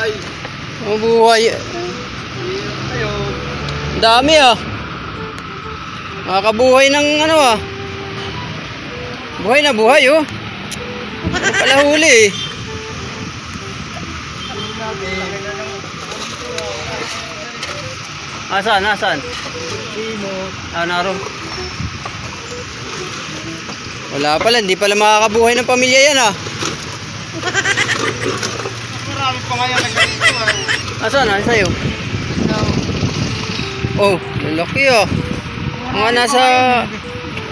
buhay. Mabuhay. Dami ah. Makakabuhay ng ano ah. Buhay na buhay oh. Ano pala huli eh. Asan? Asan? Ah, naroon. Wala pala, hindi pala makakabuhay ng pamilya yan ah. Marami pa nga yan nagkakita. Asan? Ano sa'yo? Oh, lalaki ah. Mga nasa,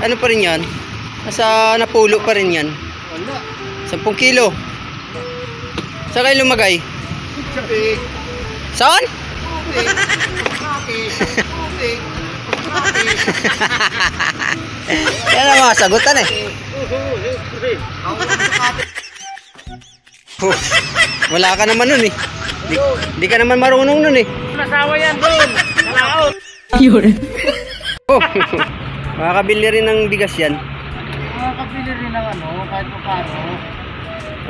ano pa rin yan? Nasa napulo pa rin yan. Wala. 10 kilo. Saan kayo lumagay? Sabi. Saan? Yan ang mga sagutan eh. Wala ka naman nun eh. Di ka naman marunong nun eh. Nasawa yan doon. Nalaot. Yun. Makakabili rin ng bigas yan. Makakabili rin ng ano, kahit pa paano.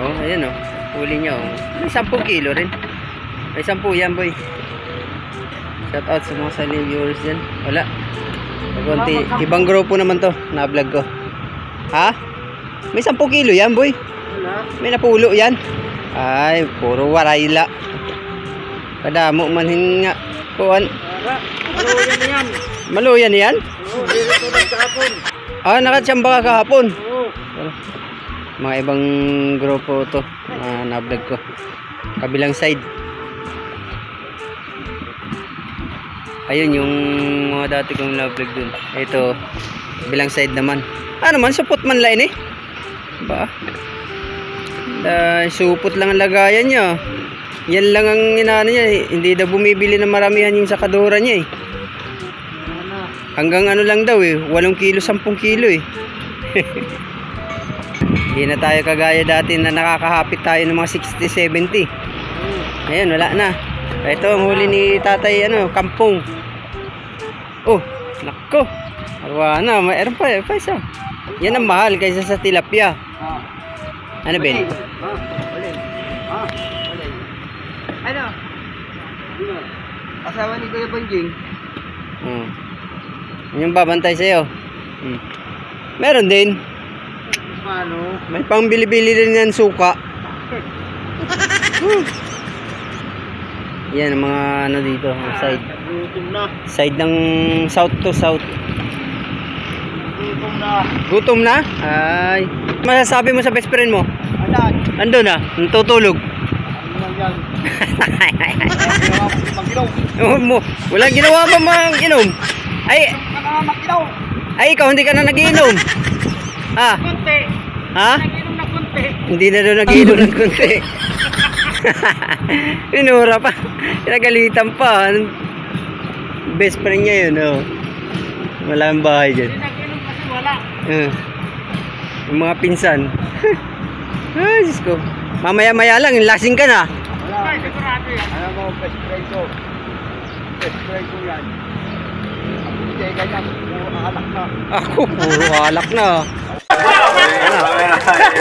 Oh, ayan oh. Huli niya oh. May 10 kilo rin. May 10 yan boy. Shout out sa mga silent viewers dyan. Wala. Konti. Ibang grupo naman to. Na-vlog ko. Ha? May 10 kilo yan boy. Wala. May napulo yan. Ay, puro warayla. Kadamo manhin nga. Kuan. Maluyan yan. Maluyan yan? Oo, dito nagkahapon. Ah, nakatsamba ka kahapon. Oo. Mga ibang grupo to. Na-vlog ko. Kabilang side. Ayun yung mga dati kong na-vlog dun. Ito, kabilang side naman. Ano man, supot man lain eh. Ba? Supot lang ang lagayan niya. Yan lang ang inaano niya eh. Hindi daw bumibili ng maramihan yung sakadura niya eh. Hanggang ano lang daw eh. 8 kilo, 10 kilo eh. Hindi na tayo kagaya dati na nakakahapit tayo ng mga 60, 70. Ayan, wala na. Ito ang huli ni tatay, ano, kampong. Oh, nako. Arwa na, mayroon pa isa. Yan ang mahal kaysa sa tilapia. Ano, Ben? Ano? Asawa ni Kuya Banjing. Yung babantay sa'yo. Meron din. Ano? May pang bili-bili din ng suka. Yan ang mga ano dito, side. Gutom na. Side ng south to south. Gutom na. Gutom na? Ay. Masasabi mo sa best friend mo? Anan? Andun na, natutulog. Ano yan? Mag-ilaw. Walang ginawa pa mag-inom. Ay, Mag-ilaw. ay ikaw hindi ka na nag-iinom. Ha? Kunti. Ha? Nag-inom na kunti. Hindi na doon nag-iinom ng kunti. Pinura pa. Pinagalitan pa. Best friend niya yun, oh. Wala ang bahay dyan. Hindi nag-inom kasi wala. Yung mga pinsan. Ay, Diyos ko. Mamaya-maya lang, lasing ka na. Wala. Ay, sigurado yan. Alam mo, best friend ko. Best friend ko yan. Hindi, ganyan. Puro alak na. Ako, puro alak na. Ano?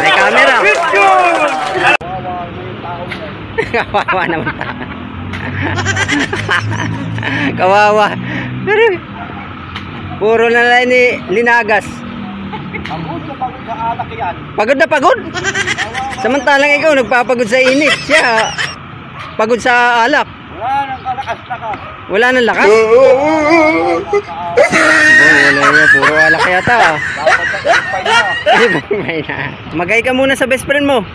May camera. Wawa yung tao yan. Kawawa naman. Kawawa. Pero, puro na lang ni linagas. Pagod na pagod sa alak yan. Pagod na pagod. Samantalang ikaw nagpapagod sa init. Siya, pagod sa alak. Wala nang kalakas-lakas. Wala nang lakas. Wala niya, puro alak yata. Dapat nag-impay na. May na. Maghay ka muna sa best friend mo.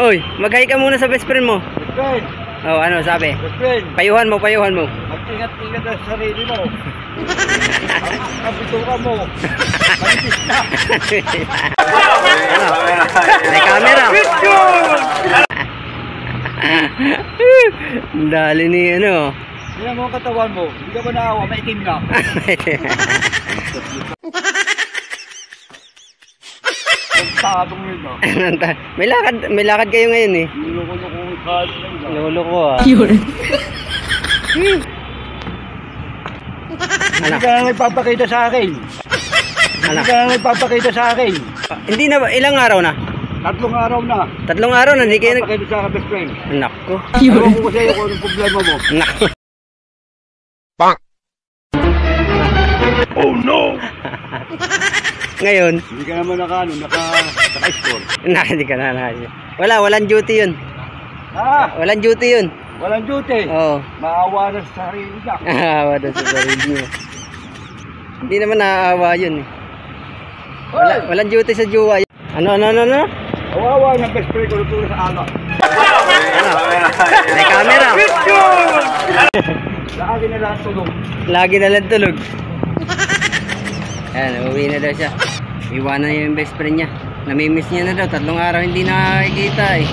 Oy, maghay ka muna sa best friend mo. Best friend. Oh, ano sabi? Best friend. Payuhan mo, payuhan mo. Mag-ingat-ingat sa sarili mo. Ang kabitura mo. Manipis na. Ano? May camera. Dali ni ano. Tingnan mo ang katawan mo. Hindi ka ba naawa? Maitim na. Pagsadong yun ah. May lakad kayo ngayon eh. Luloko-loko yung kahit na yun ah. Lolo ko ah. Hindi ka na nagpapakita sa akin. Hindi Anak. ka na nagpapakita sa akin. Hindi na ba? Ilang araw na? 3 araw na. 3 araw na, hindi kayo Napakita sa best friend. Nako. Ewan ko sa'yo kung anong problema mo. Nako. Oh no! Ngayon, Hindi ka naman naka-score. hindi ka na. Walang duty yun. Ah! Walang duty yun. Walang duty. Oo. Maawa na sa sarili niya. Naawa daw sa sarili niyo. Hindi naman naaawa yun eh. Hoy! Walang duty sa jowa. Ano? Kawawa ng best friend ko tulad sa ala. May camera. Lagi na lang tulog. Lagi na lang tulog. Ayan, uwi na daw siya. Iwanan niya yung best friend niya. Namimiss niya na daw. 3 araw hindi nakakikita eh.